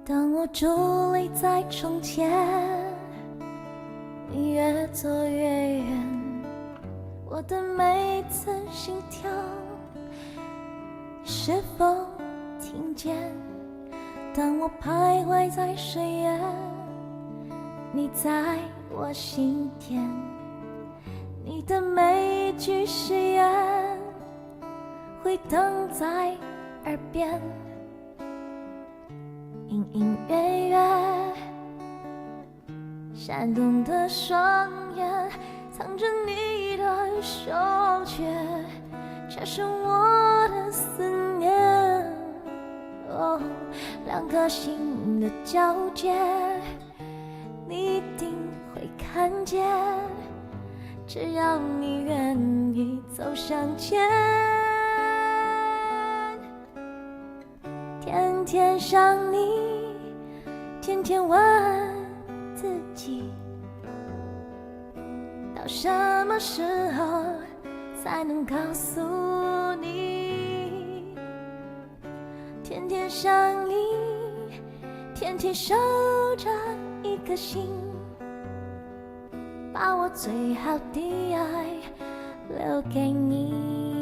当我伫立在窗前，你越走越远，我的每次心跳，你是否听见？当我徘徊在水源，你在我心田，你的每一句誓言回荡在耳边，隐隐约约，闪动的双眼藏着你的手诀，加深我的思念。哦，两颗心的交界，你一定会看见，只要你愿意走向前。天天想你，天天问自己，到什么时候才能告诉你？天天想你，天天守着一颗心，把我最好的爱留给你。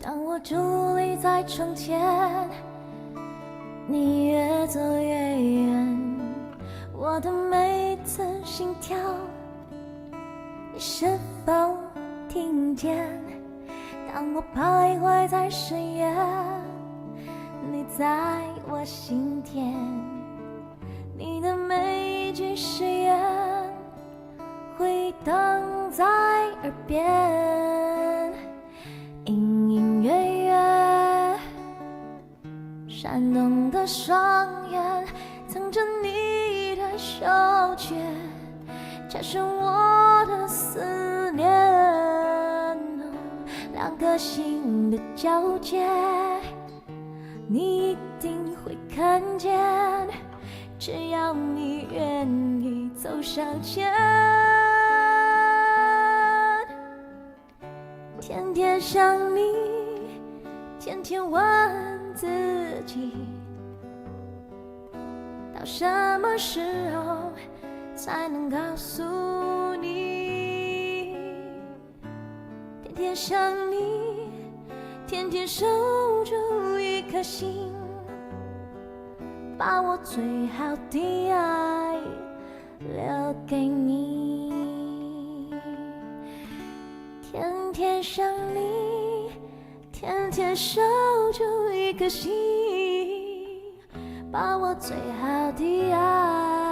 当我伫立在窗前，你越走越远，我的每次心跳，你是否听见？当我徘徊在深渊，你在我心田，你的每一句誓言回荡在耳边，隐隐约约，闪动的双眼藏着你的手诀，加深我的思念。两颗心的交界，你一定会看见，只要你愿意走向前。天天想你，天天问自己，到什么时候才能告诉你？天天想你，天天守住一颗心，把我最好的爱留给你。天天想你，天天守住一颗心，把我最好的爱